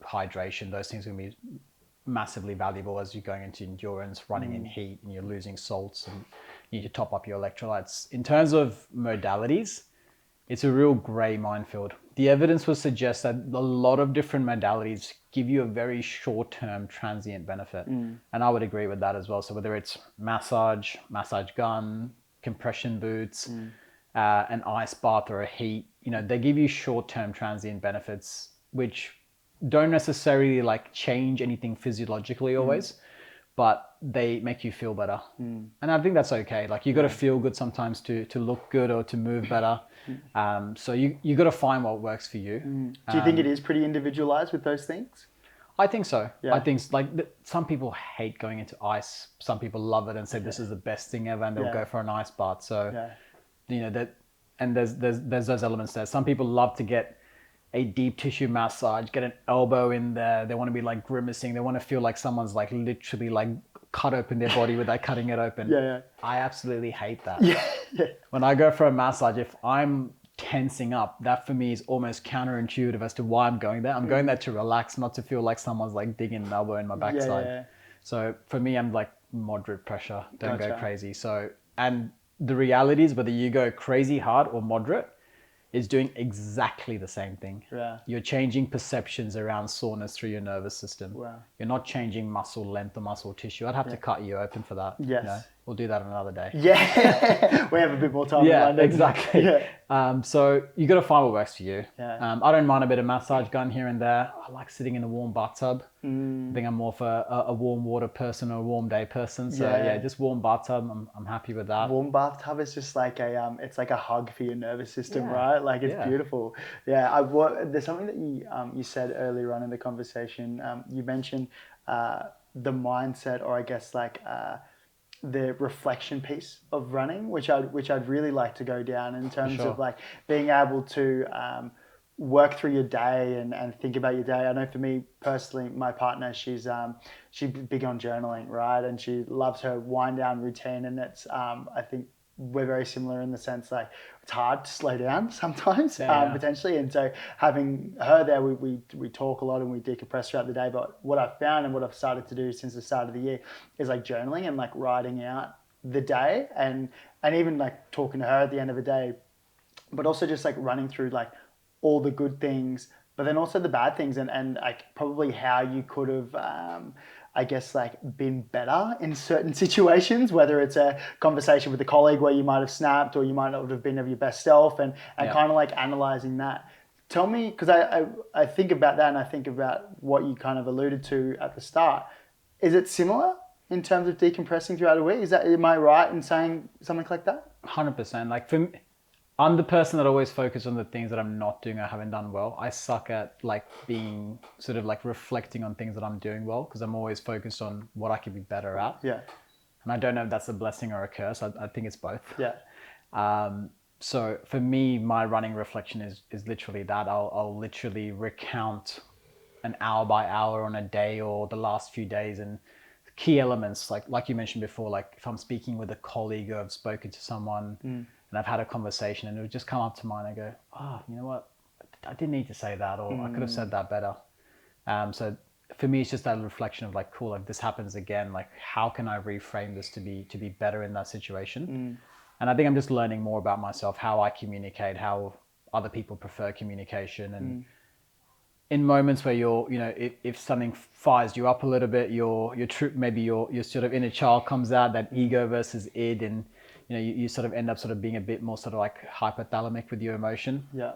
Speaker 2: hydration, those things are going to be massively valuable as you're going into endurance, running in heat, and you're losing salts, and you need to top up your electrolytes. In terms of modalities, it's a real gray minefield. The evidence would suggest that a lot of different modalities give you a very short-term transient benefit. And I would agree with that as well. So whether it's massage gun, compression boots, an ice bath or a heat, they give you short-term transient benefits, which don't necessarily like change anything physiologically always, but they make you feel better. And I think that's okay. Like you got to feel good sometimes to look good or to move better. So you got to find what works for you.
Speaker 1: Do you think it is pretty individualized with those things?
Speaker 2: I think so.
Speaker 1: Yeah.
Speaker 2: I think like some people hate going into ice. Some people love it and say this is the best thing ever, and they'll go for an ice bath. So and there's those elements there. Some people love to get a deep tissue massage, get an elbow in there. They want to be like grimacing. They want to feel like someone's like literally like cut open their body without cutting it open.
Speaker 1: Yeah.
Speaker 2: I absolutely hate that.
Speaker 1: Yeah.
Speaker 2: When I go for a massage, if I'm tensing up, that for me is almost counterintuitive as to why I'm going there. I'm going there to relax, not to feel like someone's like digging an elbow in my backside.
Speaker 1: Yeah.
Speaker 2: So for me, I'm like moderate pressure. Don't go crazy. So, and the reality is whether you go crazy hard or moderate, is doing exactly the same thing.
Speaker 1: Yeah.
Speaker 2: You're changing perceptions around soreness through your nervous system.
Speaker 1: Wow.
Speaker 2: You're not changing muscle length or muscle tissue. I'd have to cut you open for that.
Speaker 1: Yes.
Speaker 2: We'll do that another day.
Speaker 1: Yeah. We have a bit more time.
Speaker 2: Yeah, exactly.
Speaker 1: Yeah.
Speaker 2: So you got to find what works for you.
Speaker 1: Yeah.
Speaker 2: I don't mind a bit of massage gun here and there. I like sitting in a warm bathtub. I think I'm more for a warm water person or a warm day person. So just warm bathtub. I'm happy with that.
Speaker 1: Warm bathtub is just like it's like a hug for your nervous system, right? Like it's beautiful. Yeah. There's something that you said earlier on in the conversation. You mentioned the mindset, or I guess like the reflection piece of running, which I'd really like to go down in terms of like being able to work through your day and think about your day. I know for me personally, my partner, she's big on journaling, right? And she loves her wind down routine, and it's I think we're very similar in the sense like it's hard to slow down sometimes, potentially. And so having her there, we talk a lot and we decompress throughout the day. But what I've found and what I've started to do since the start of the year is like journaling and like writing out the day and even like talking to her at the end of the day, but also just like running through like all the good things, but then also the bad things and like probably how you could have I guess like been better in certain situations, whether it's a conversation with a colleague where you might have snapped or you might not have been of your best self and kind of like analyzing that. Tell me, because I think about that and I think about what you kind of alluded to at the start. Is it similar in terms of decompressing throughout a week? Am I right in saying something like that?
Speaker 2: 100%. Like for me, I'm the person that always focuses on the things that I'm not doing or haven't done well. I suck at like being sort of like reflecting on things that I'm doing well, because I'm always focused on what I could be better at.
Speaker 1: Yeah.
Speaker 2: And I don't know if that's a blessing or a curse. I think it's both.
Speaker 1: Yeah.
Speaker 2: So for me, my running reflection is literally that. I'll literally recount an hour by hour on a day or the last few days, and key elements like you mentioned before, like if I'm speaking with a colleague or I've spoken to someone and I've had a conversation and it would just come up to mind, I go, oh, you know what, I didn't need to say that, or I could have said that better. So for me, it's just that reflection of like, cool, like this happens again, like how can I reframe this to be better in that situation? And I think I'm just learning more about myself, how I communicate, how other people prefer communication. And in moments where you're, you know, if something fires you up a little bit, maybe your sort of inner child comes out, that ego versus id, and you know, you sort of end up sort of being a bit more sort of like hypothalamic with your emotion.
Speaker 1: Yeah.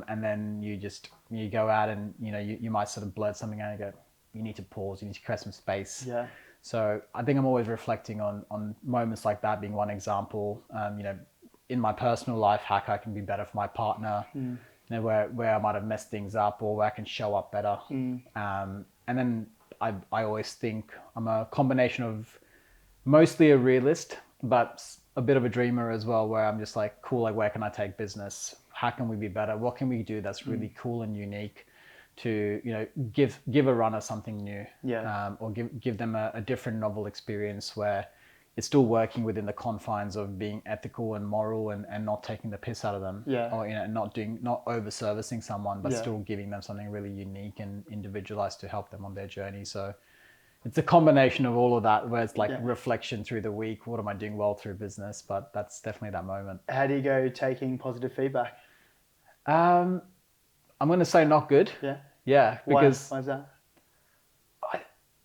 Speaker 2: And then you go out and, you know, you might sort of blurt something out and go, you need to pause, you need to create some space.
Speaker 1: Yeah.
Speaker 2: So I think I'm always reflecting on moments like that being one example. You know, in my personal life, how I can be better for my partner, you know, where I might have messed things up or where I can show up better. And then I always think I'm a combination of mostly a realist, but a bit of a dreamer as well, where I'm just like, cool, like where can I take business? How can we be better? What can we do that's really cool and unique to, you know, give a runner something new, or give them a different novel experience where it's still working within the confines of being ethical and moral and not taking the piss out of them, or, you know, not over servicing someone, but still giving them something really unique and individualized to help them on their journey. So it's a combination of all of that, where it's like reflection through the week. What am I doing well through business? But that's definitely that moment.
Speaker 1: How do you go taking positive feedback?
Speaker 2: I'm going to say not good. Yeah. Because
Speaker 1: why is that?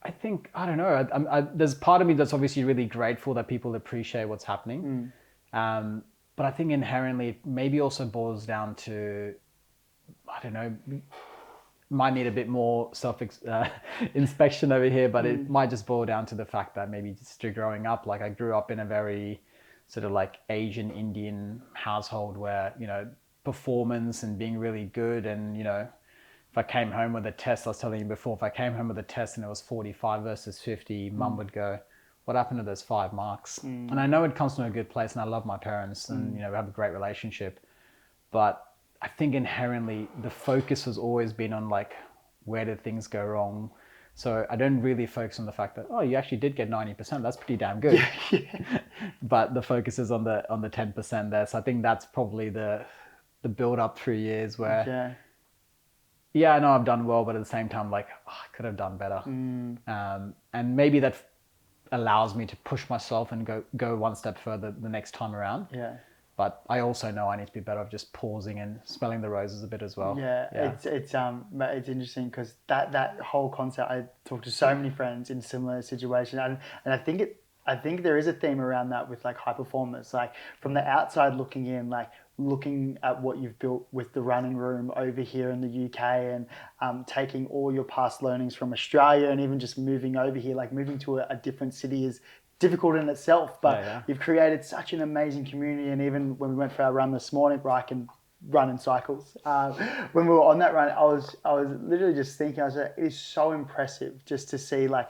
Speaker 2: I think, I don't know. There's part of me that's obviously really grateful that people appreciate what's happening. But I think inherently it maybe also boils down to, I don't know, might need a bit more inspection over here, but it might just boil down to the fact that maybe just through growing up, like I grew up in a very sort of like Asian Indian household where, you know, performance and being really good, and, you know, if I came home with a test, I was telling you before, if I came home with a test and it was 45 versus 50, mum would go, what happened to those 5 marks? And I know it comes from a good place and I love my parents and, you know, we have a great relationship, but I think inherently the focus has always been on like, where did things go wrong? So I don't really focus on the fact that, oh, you actually did get 90%. That's pretty damn good. But the focus is on the 10% there. So I think that's probably the build up through years where, yeah, I know I've done well, but at the same time, like, oh, I could have done better. And maybe that allows me to push myself and go one step further the next time around. But I also know I need to be better of just pausing and smelling the roses a bit as well.
Speaker 1: It's interesting because that whole concept, I talk to so many friends in similar situations, and I think there is a theme around that with like high performers, like from the outside looking in, like looking at what you've built with the running room over here in the UK, and taking all your past learnings from Australia, and even just moving over here, like moving to a different city is difficult in itself, but you've created such an amazing community. And even when we went for our run this morning, where I can run in cycles, when we were on that run, I was literally just thinking, I was like, it is so impressive just to see like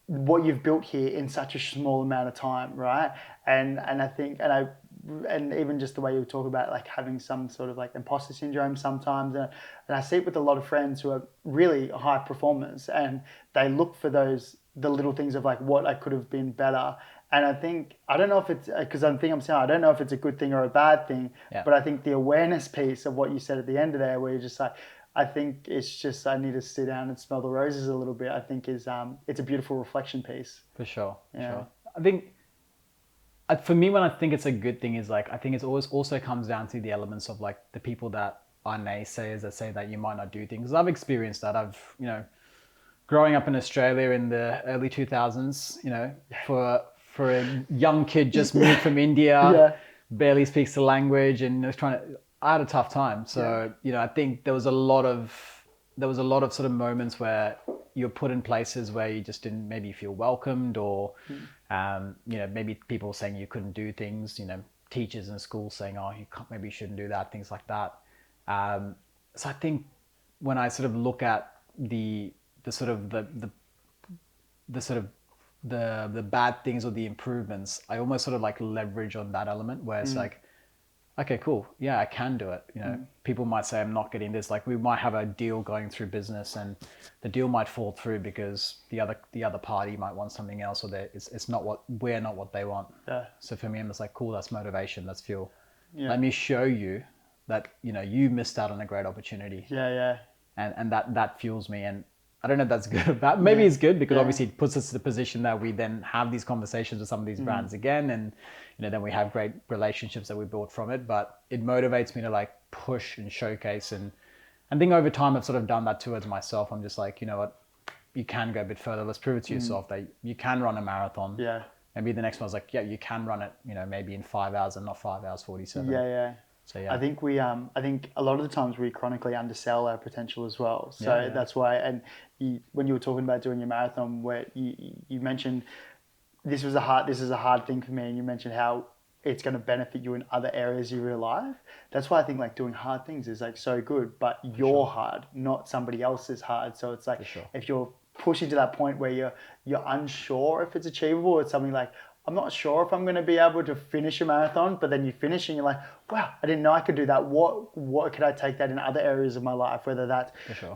Speaker 1: what you've built here in such a small amount of time, right? And I think, and even just the way you talk about like having some sort of like imposter syndrome sometimes, and I see it with a lot of friends who are really high performers, and they look for the little things of like what I could have been better. And I don't know if it's, because I don't know if it's a good thing or a bad thing, but I think the awareness piece of what you said at the end of there, where you're just like, I think it's just, I need to sit down and smell the roses a little bit, I think is, it's a beautiful reflection piece.
Speaker 2: For sure. I think, for me, when I think it's a good thing is like, I think it always also comes down to the elements of like the people that are naysayers that say that you might not do things. I've experienced that. I've, you know, growing up in Australia in the early 2000s, you know, for a young kid just moved from India, barely speaks the language, and was I had a tough time. So, you know, I think there was a lot of sort of moments where you're put in places where you just didn't maybe feel welcomed, or, you know, maybe people saying you couldn't do things, you know, teachers in school saying, oh, maybe you shouldn't do that, things like that. So I think when I sort of look at the bad things or the improvements, I almost sort of like leverage on that element where it's like, okay, cool. Yeah, I can do it. People might say I'm not getting this. Like we might have a deal going through business and the deal might fall through because the other party might want something else, or it's not we're not what they want.
Speaker 1: Yeah.
Speaker 2: So for me, I'm just like, cool, that's motivation, that's fuel.
Speaker 1: Yeah.
Speaker 2: Let me show you that, you missed out on a great opportunity.
Speaker 1: Yeah.
Speaker 2: And that fuels me. And I don't know if that's good or bad. Maybe it's good because obviously it puts us in the position that we then have these conversations with some of these brands again, and then we have great relationships that we built from it. But it motivates me to like push and showcase, and I think over time I've sort of done that towards myself. I'm just like, you know what, you can go a bit further. Let's prove it to yourself that you can run a marathon.
Speaker 1: Yeah.
Speaker 2: Maybe the next one's like, yeah, you can run it, maybe in 5 hours and not 5 hours 47.
Speaker 1: Yeah.
Speaker 2: So yeah,
Speaker 1: I think I think a lot of the times we chronically undersell our potential as well. So that's why. And when you were talking about doing your marathon, where you mentioned this is a hard thing for me, and you mentioned how it's going to benefit you in other areas of your life. That's why I think like doing hard things is like so good, but you're hard, not somebody else's hard. So it's like if you're pushing to that point where you're unsure if it's achievable, it's something like, I'm not sure if I'm going to be able to finish a marathon, but then you finish and you're like, wow, I didn't know I could do that. What could I take that in other areas of my life? Whether that's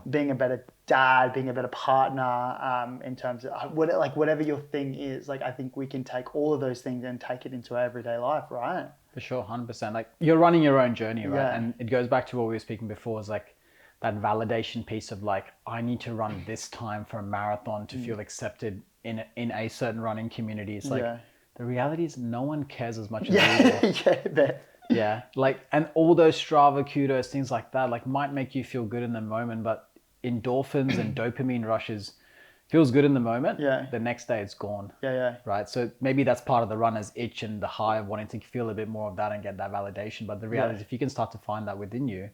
Speaker 1: being a better dad, being a better partner, in terms of whatever your thing is. Like I think we can take all of those things and take it into our everyday life, right?
Speaker 2: For sure, 100%. Like you're running your own journey, right?
Speaker 1: Yeah.
Speaker 2: And it goes back to what we were speaking before, is like that validation piece of like, I need to run this time for a marathon to feel accepted in a certain running community. It's like, the reality is no one cares as much as you do. Yeah. Like, and all those Strava kudos, things like that, like might make you feel good in the moment, but endorphins and dopamine rushes feels good in the moment.
Speaker 1: Yeah.
Speaker 2: The next day it's gone.
Speaker 1: Yeah.
Speaker 2: Right. So maybe that's part of the runner's itch and the high of wanting to feel a bit more of that and get that validation. But the reality is if you can start to find that within you,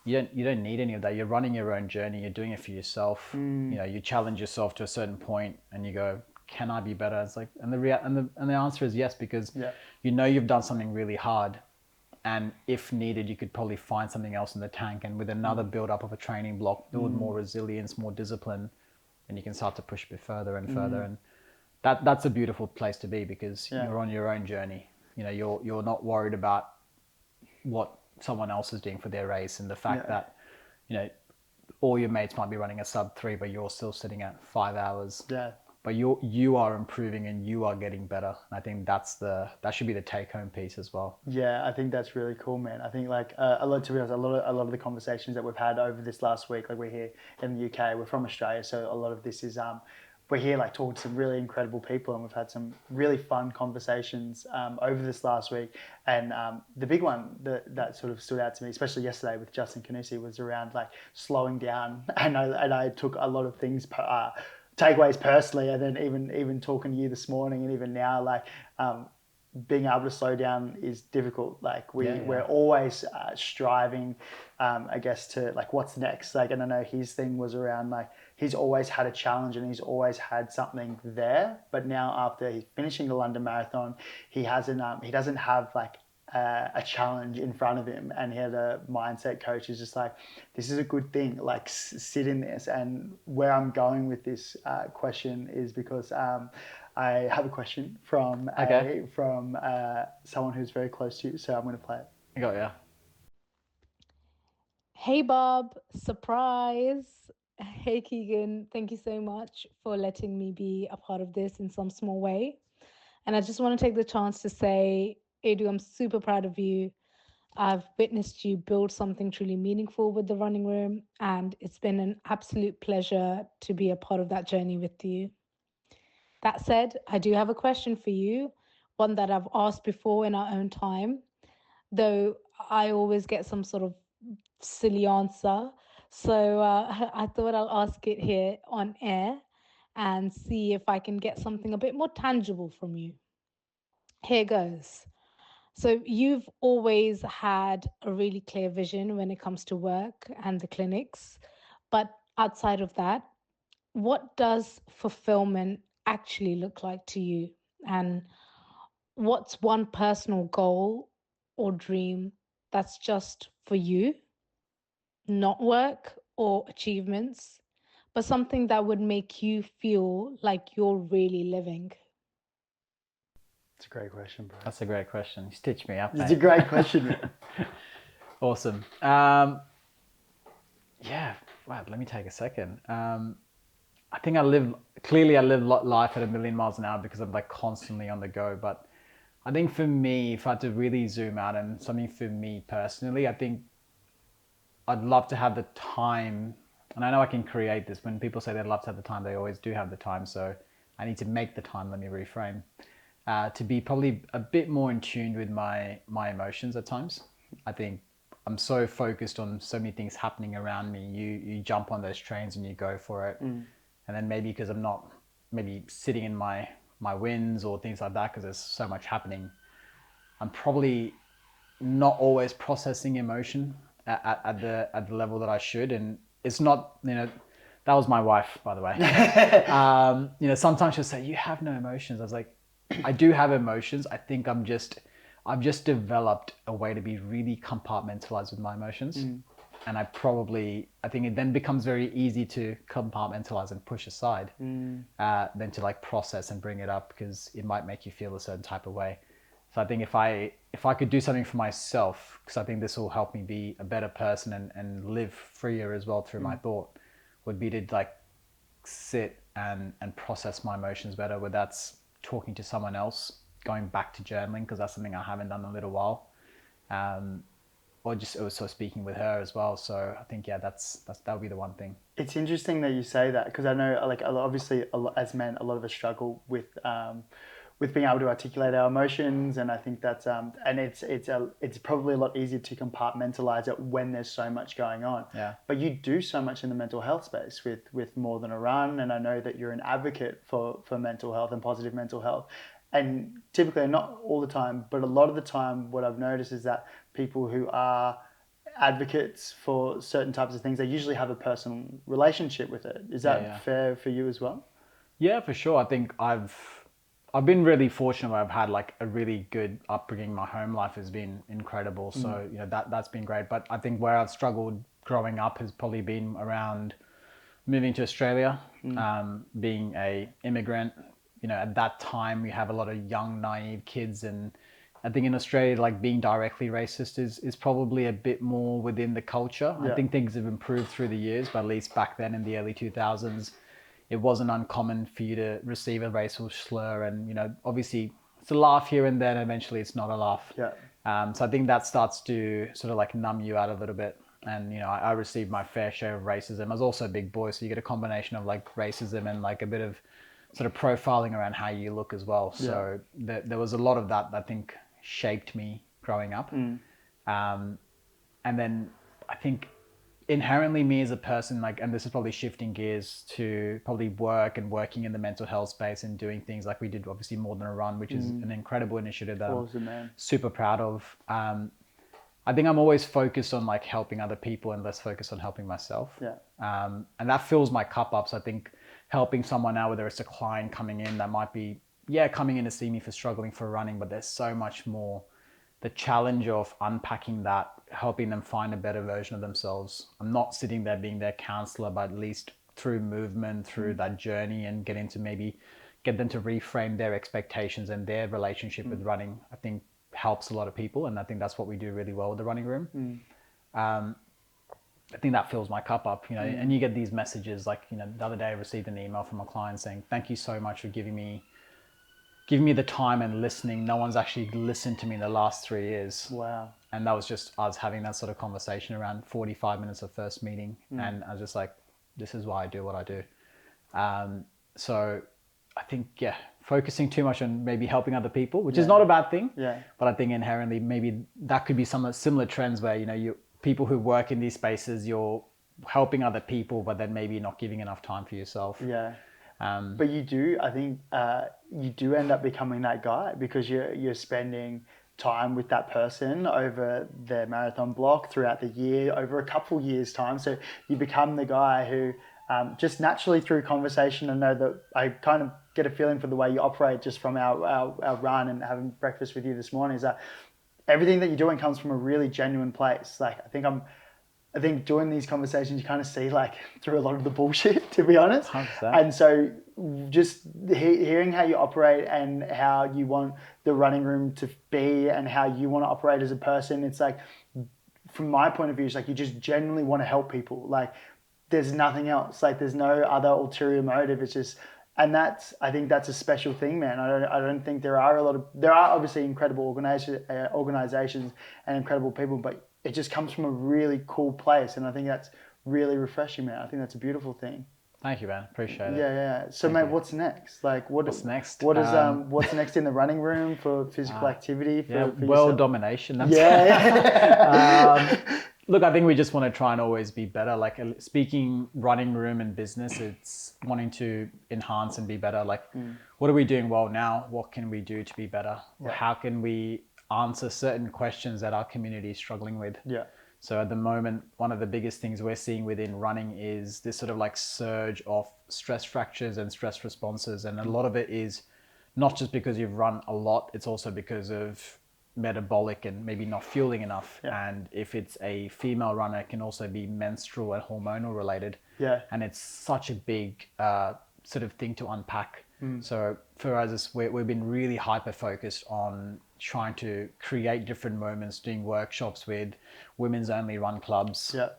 Speaker 2: you don't need any of that. You're running your own journey. You're doing it for yourself. You challenge yourself to a certain point and you go, can I be better? It's like, and the answer is yes, because you've done something really hard, and if needed, you could probably find something else in the tank, and with another build up of a training block, build more resilience, more discipline, and you can start to push a bit further and further. And that's a beautiful place to be, because you're on your own journey. You're not worried about what someone else is doing for their race, and the fact that all your mates might be running a sub 3, but you're still sitting at 5 hours. But you are improving and you are getting better. And I think that should be the take home piece as well.
Speaker 1: Yeah, I think that's really cool, man. I think like a lot of the conversations that we've had over this last week, like we're here in the UK, we're from Australia, so a lot of this is we're here like talking to some really incredible people, and we've had some really fun conversations over this last week. And the big one that sort of stood out to me, especially yesterday with Justin Canusi, was around like slowing down. And I took a lot of things takeaways personally, and then even talking to you this morning, and even now, like being able to slow down is difficult. Like we're always striving, I guess, to like what's next. Like, and I know his thing was around like he's always had a challenge and he's always had something there, but now after he's finishing the London Marathon, he doesn't have like a challenge in front of him, and he had a mindset coach who's just like, this is a good thing, like sit in this. And where I'm going with this question is because I have a question from someone who's very close to you, so I'm going to play it.
Speaker 2: I got ya.
Speaker 3: Hey Bob, surprise. Hey Keegan, thank you so much for letting me be a part of this in some small way. And I just want to take the chance to say, Edu, I'm super proud of you. I've witnessed you build something truly meaningful with the running room, and it's been an absolute pleasure to be a part of that journey with you. That said, I do have a question for you, one that I've asked before in our own time, though I always get some sort of silly answer. So I thought I'll ask it here on air and see if I can get something a bit more tangible from you. Here goes. So you've always had a really clear vision when it comes to work and the clinics. But outside of that, what does fulfillment actually look like to you? And what's one personal goal or dream that's just for you, not work or achievements, but something that would make you feel like you're really living?
Speaker 1: It's a great question, bro.
Speaker 2: That's a great question. You stitched me up,
Speaker 1: It's
Speaker 2: mate.
Speaker 1: a great question, man.
Speaker 2: Awesome. Yeah, wow, let me take a second. I think I live life at a million miles an hour because I'm like constantly on the go. But I think for me, if I had to really zoom out and something for me personally, I think I'd love to have the time, and I know I can create this. When people say they'd love to have the time, they always do have the time. So I need to make the time. Let me reframe. To be probably a bit more in tune with my emotions at times. I think I'm so focused on so many things happening around me. You jump on those trains and you go for it. And then maybe because I'm not maybe sitting in my wins or things like that, because there's so much happening, I'm probably not always processing emotion at the level that I should. And it's not, that was my wife, by the way. Sometimes she'll say, you have no emotions. I was like, I do have emotions. I think I've just developed a way to be really compartmentalized with my emotions. And I think it then becomes very easy to compartmentalize and push aside than to like process and bring it up, because it might make you feel a certain type of way. So I think if I could do something for myself, because I think this will help me be a better person and live freer as well through my thought, would be to like sit and process my emotions better, whether that's talking to someone else, going back to journaling, because that's something I haven't done in a little while, or just also speaking with her as well. So I think, yeah, that would be the one thing.
Speaker 1: It's interesting that you say that, because I know, like, obviously, as men, a lot of us struggle with being able to articulate our emotions, and I think that's and it's probably a lot easier to compartmentalize it when there's so much going on.
Speaker 2: Yeah.
Speaker 1: But you do so much in the mental health space with More Than a Run, and I know that you're an advocate for mental health and positive mental health. And typically, not all the time, but a lot of the time, what I've noticed is that people who are advocates for certain types of things, they usually have a personal relationship with it. Is that fair for you as well?
Speaker 2: Yeah, for sure. I think I've been really fortunate where I've had like a really good upbringing. My home life has been incredible. So, that's been great. But I think where I've struggled growing up has probably been around moving to Australia, being a immigrant. At that time we have a lot of young, naive kids, and I think in Australia, like, being directly racist is probably a bit more within the culture. Yeah. I think things have improved through the years, but at least back then in the early 2000s, it wasn't uncommon for you to receive a racial slur, and obviously it's a laugh here and then, eventually it's not a laugh.
Speaker 1: Yeah.
Speaker 2: So I think that starts to sort of like numb you out a little bit. And I received my fair share of racism. I was also a big boy, so you get a combination of like racism and like a bit of sort of profiling around how you look as well. So there was a lot of that I think shaped me growing up. And then I think inherently me as a person, like, and this is probably shifting gears to probably working in the mental health space and doing things like we did, obviously More Than a Run, which is an incredible initiative that I'm super proud of. I think I'm always focused on like helping other people and less focused on helping myself. And that fills my cup up. So I think helping someone out, whether it's a client coming in that might be, coming in to see me for struggling for running, but there's so much more. The challenge of unpacking that, helping them find a better version of themselves. I'm not sitting there being their counselor, but at least through movement, through that journey, and getting to maybe get them to reframe their expectations and their relationship with running, I think helps a lot of people. And I think that's what we do really well with the running room. I think that fills my cup up, and you get these messages like, the other day I received an email from a client saying, thank you so much for giving me the time and listening. No one's actually listened to me in the last 3 years.
Speaker 1: Wow.
Speaker 2: And that was just us having that sort of conversation around 45 minutes of first meeting. And I was just like, this is why I do what I do. So I think, focusing too much on maybe helping other people, which is not a bad thing. But I think inherently maybe that could be some similar trends where, you people who work in these spaces, you're helping other people, but then maybe not giving enough time for yourself. But
Speaker 1: you do, I think, you do end up becoming that guy, because you're spending time with that person over their marathon block throughout the year, over a couple years time. So you become the guy who just naturally through conversation. I know that I kind of get a feeling for the way you operate just from our run and having breakfast with you this morning, is that everything that you're doing comes from a really genuine place. Like, I think during these conversations, you kind of see like through a lot of the bullshit, to be honest.
Speaker 2: 100%.
Speaker 1: And so just hearing how you operate and how you want the running room to be and how you want to operate as a person, it's like, from my point of view, it's like you just genuinely want to help people. Like, there's nothing else. Like, there's no other ulterior motive. It's just, and I think that's a special thing, man. I don't think there are obviously incredible organizations and incredible people, but it just comes from a really cool place. And I think that's really refreshing, man. I think that's a beautiful thing.
Speaker 2: Thank you, man. Appreciate it.
Speaker 1: Yeah. So, mate, what's next? Like, what's
Speaker 2: next?
Speaker 1: What's next in the running room for physical activity? For
Speaker 2: world
Speaker 1: yourself?
Speaker 2: domination.
Speaker 1: Yeah.
Speaker 2: Look, I think we just want to try and always be better. Like, speaking running room and business, it's wanting to enhance and be better. Like, what are we doing well now? What can we do to be better?
Speaker 1: Yeah.
Speaker 2: How can we answer certain questions that our community is struggling with?
Speaker 1: Yeah.
Speaker 2: So at the moment, one of the biggest things we're seeing within running is this sort of like surge of stress fractures and stress responses. And a lot of it is not just because you've run a lot, it's also because of metabolic and maybe not fueling enough.
Speaker 1: Yeah.
Speaker 2: And if it's a female runner, it can also be menstrual and hormonal related.
Speaker 1: Yeah.
Speaker 2: And it's such a big sort of thing to unpack. So for us, we've been really hyper focused on trying to create different moments, doing workshops with women's only run clubs.
Speaker 1: Yeah.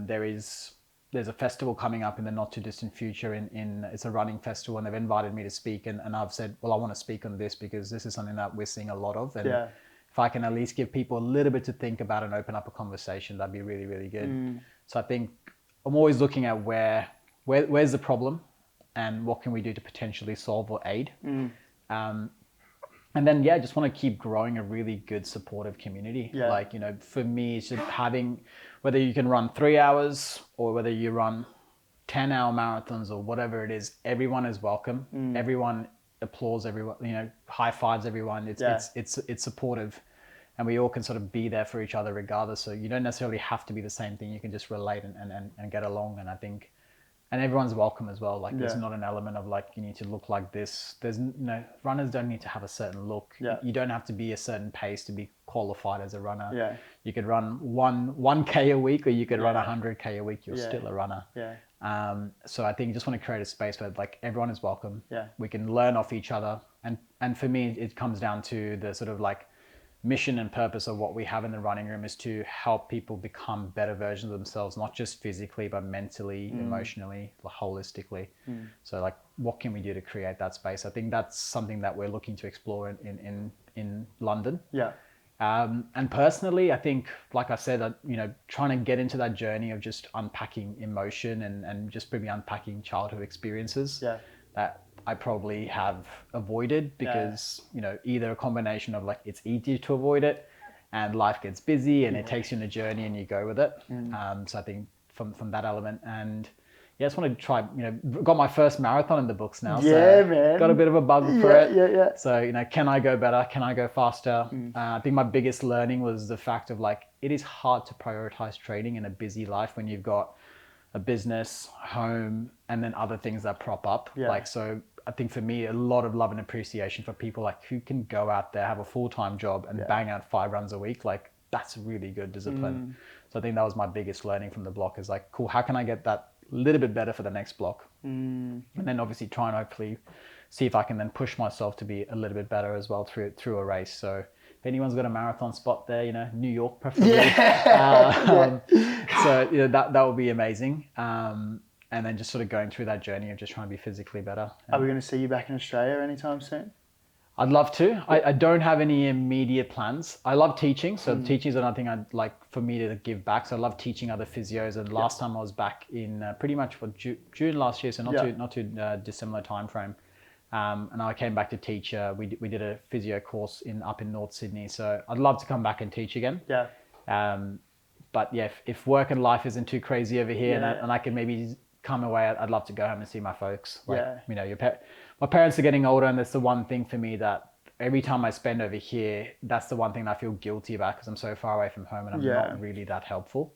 Speaker 2: There's a festival coming up in the not too distant future it's a running festival, and they've invited me to speak, and I've said, well, I want to speak on this because this is something that we're seeing a lot of. And if I can at least give people a little bit to think about and open up a conversation, that'd be really, really good. So I think I'm always looking at where's the problem and what can we do to potentially solve or aid. And then, just want to keep growing a really good supportive community.
Speaker 1: Yeah.
Speaker 2: Like, for me, it's just having, whether you can run 3 hours or whether you run 10-hour marathons or whatever it is, everyone is welcome. Everyone applauds everyone, high fives everyone. It's supportive, and we all can sort of be there for each other regardless. So you don't necessarily have to be the same thing. You can just relate and get along. And I think, and everyone's welcome as well. Like, there's not an element of like, you need to look like this. There's runners don't need to have a certain look.
Speaker 1: Yeah.
Speaker 2: You don't have to be a certain pace to be qualified as a runner.
Speaker 1: Yeah.
Speaker 2: You could run 1K a week, or you could run 100K a week. You're still a runner.
Speaker 1: Yeah.
Speaker 2: So I think you just want to create a space where like everyone is welcome.
Speaker 1: Yeah.
Speaker 2: We can learn off each other. And for me, it comes down to the sort of like mission and purpose of what we have in the running room is to help people become better versions of themselves, not just physically, but mentally, emotionally, holistically. So like, what can we do to create that space? I think that's something that we're looking to explore in London.
Speaker 1: Yeah.
Speaker 2: And personally, I think, like I said, trying to get into that journey of just unpacking emotion and just maybe unpacking childhood experiences that I probably have avoided because, either a combination of like, it's easier to avoid it and life gets busy and it takes you on a journey and you go with it. So I think from that element, and I just wanted to try, got my first marathon in the books now.
Speaker 1: Yeah,
Speaker 2: so
Speaker 1: man.
Speaker 2: Got a bit of a bug for it.
Speaker 1: Yeah.
Speaker 2: So, can I go better? Can I go faster? I think my biggest learning was the fact of like, it is hard to prioritize training in a busy life when you've got a business, home, and then other things that prop up.
Speaker 1: Yeah.
Speaker 2: So I think for me, a lot of love and appreciation for people like who can go out there, have a full-time job and bang out 5 runs a week. Like, that's really good discipline. So I think that was my biggest learning from the block is like, cool, how can I get that a little bit better for the next block? And then obviously try and hopefully see if I can then push myself to be a little bit better as well through a race. So if anyone's got a marathon spot there, New York preferably. So that would be amazing. And then just sort of going through that journey of just trying to be physically better.
Speaker 1: Are we going to see you back in Australia anytime soon?
Speaker 2: I'd love to. I don't have any immediate plans. I love teaching. So teaching is another thing I'd like for me to give back. So I love teaching other physios. And last time I was back in pretty much June last year. So not too dissimilar time frame. And I came back to teach. We did a physio course up in North Sydney. So I'd love to come back and teach again.
Speaker 1: Yeah.
Speaker 2: But if work and life isn't too crazy over here and I can maybe come away, I'd love to go home and see my folks. My parents are getting older, and that's the one thing for me that every time I spend over here, that's the one thing I feel guilty about because I'm so far away from home and I'm not really that helpful.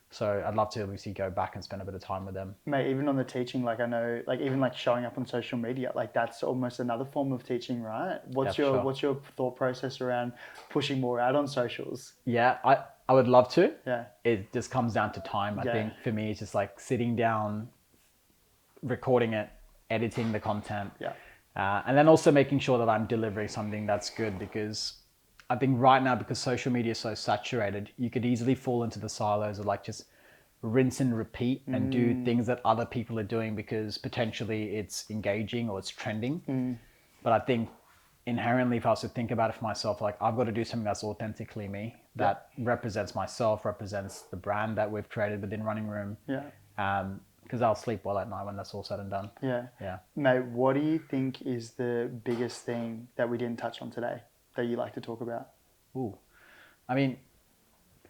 Speaker 2: So I'd love to obviously go back and spend a bit of time with them.
Speaker 1: Mate, even on the teaching, like I know, like even like showing up on social media, like that's almost another form of teaching, right? What's your thought process around pushing more out on socials?
Speaker 2: Yeah, I would love to.
Speaker 1: Yeah.
Speaker 2: It just comes down to time. I think for me, it's just like sitting down, recording it, editing the content.
Speaker 1: Yeah.
Speaker 2: And then also making sure that I'm delivering something that's good, because I think right now, because social media is so saturated, you could easily fall into the silos of like just rinse and repeat and do things that other people are doing because potentially it's engaging or it's trending. But I think inherently, if I was to think about it for myself, like I've got to do something that's authentically me, that represents myself, represents the brand that we've created within Running Room. Because I'll sleep well at night when that's all said and done. Yeah.
Speaker 1: Mate, what do you think is the biggest thing that we didn't touch on today that you like to talk about?
Speaker 2: I mean,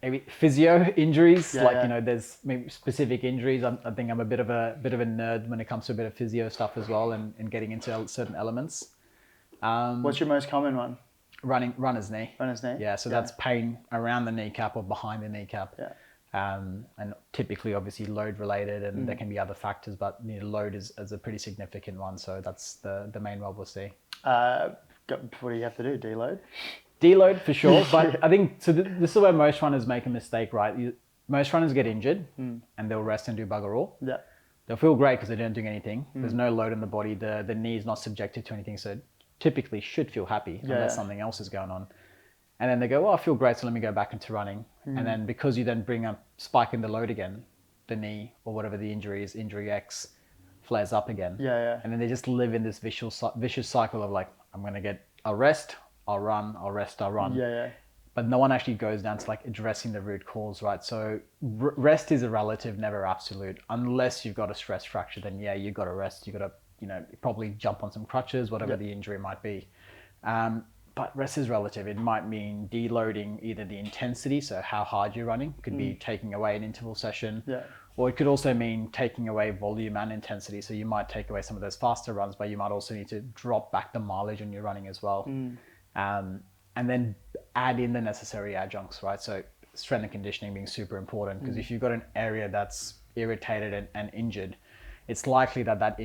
Speaker 2: maybe physio injuries, you know, there's maybe specific injuries. I think I'm a bit of a nerd when it comes to a bit of physio stuff as well, and getting into certain elements.
Speaker 1: What's your most common one?
Speaker 2: Runner's knee.
Speaker 1: Runner's knee?
Speaker 2: Yeah, so that's pain around the kneecap or behind the kneecap. And typically obviously load related, and there can be other factors, but load is a pretty significant one. So that's the main one we'll see.
Speaker 1: What do you have to do? Deload?
Speaker 2: Deload for sure. But I think, so this is where most runners make a mistake, right? Most runners get injured and they'll rest and do bugger all.
Speaker 1: Yeah.
Speaker 2: They'll feel great because they don't do anything. There's no load in the body. The knee is not subjected to anything. So typically should feel happy unless something else is going on. And then they go, I feel great, so let me go back into running. And then because you then bring a spike in the load again, the knee or whatever the injury is, injury X, flares up again. And then they just live in this vicious cycle of like, I'll rest, I'll run, I'll rest, I'll run. But no one actually goes down to like addressing the root cause, right? So rest is a relative, never absolute. Unless you've got a stress fracture, then you got to rest. You got to, probably jump on some crutches, whatever the injury might be. But rest is relative. It might mean deloading either the intensity, so how hard you're running, could be taking away an interval session, or it could also mean taking away volume and intensity. So you might take away some of those faster runs, but you might also need to drop back the mileage on your running as well. And then add in the necessary adjuncts, right? So strength and conditioning being super important, because if you've got an area that's irritated and injured, it's likely that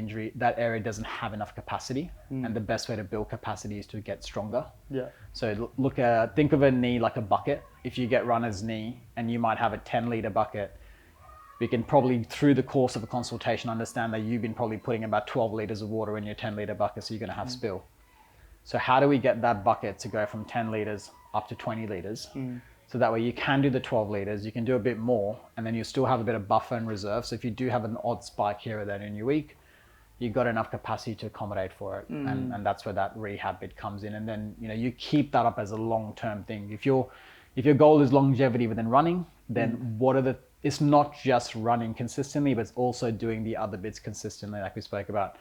Speaker 2: area doesn't have enough capacity. And the best way to build capacity is to get stronger. So think of a knee like a bucket. If you get runner's knee and you might have a 10-liter bucket, we can probably, through the course of a consultation, understand that you've been probably putting about 12 liters of water in your 10-liter bucket, so you're going to have spill. So how do we get that bucket to go from 10 liters up to 20 liters? So that way you can do the 12 liters, you can do a bit more, and then you still have a bit of buffer and reserve. So if you do have an odd spike here or there in your week, you've got enough capacity to accommodate for it. And that's where that rehab bit comes in. And then, you keep that up as a long-term thing. If your goal is longevity within running, then it's not just running consistently, but it's also doing the other bits consistently, like we spoke about.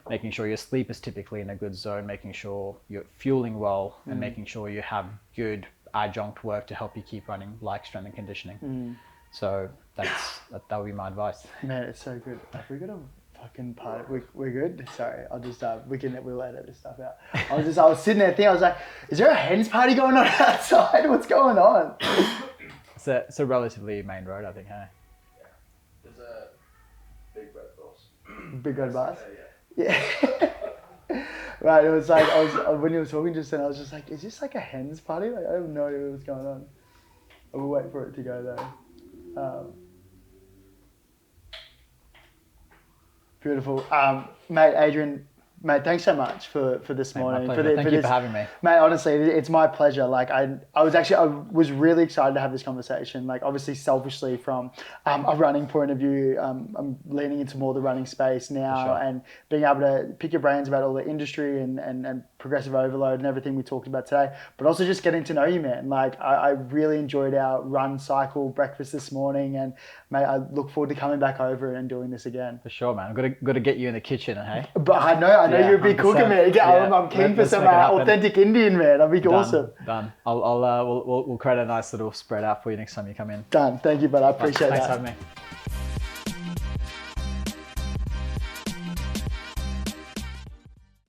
Speaker 2: Making sure your sleep is typically in a good zone, making sure you're fueling well, and making sure you have good adjunct work to help you keep running, like strength and conditioning. So that would be my advice.
Speaker 1: Man, it's so good. Have we got a fucking party? We're good? Sorry, I'll just, we'll edit this stuff out. I was sitting there thinking, I was like, is there a hens party going on outside? What's going on?
Speaker 2: It's a relatively main road, I think, hey?
Speaker 4: Yeah. There's a big red bus.
Speaker 1: Big red bus? Yeah. Right, it was like, when you were talking just then, I was just like, is this like a hens party? Like, I have no idea what's going on. I will wait for it to go though. Beautiful. Mate, Adrian, mate, thanks so much for this morning.
Speaker 2: My pleasure. Thank you for having me.
Speaker 1: Mate, honestly, it's my pleasure. Like I was really excited to have this conversation. Like obviously selfishly from a running point of view, I'm leaning into more the running space now, and being able to pick your brains about all the industry and progressive overload and everything we talked about today, but also just getting to know you, man. Like I really enjoyed our run cycle breakfast this morning, and mate, I look forward to coming back over and doing this again.
Speaker 2: For sure, man. I've got to get you in the kitchen, hey?
Speaker 1: But I know you're a big cooker, man. I'm keen for some authentic Indian, man. That'd be awesome.
Speaker 2: Done. We'll create a nice little spread out for you next time you come in.
Speaker 1: Done. Thank you, bud. I appreciate that.
Speaker 2: Thanks for having me.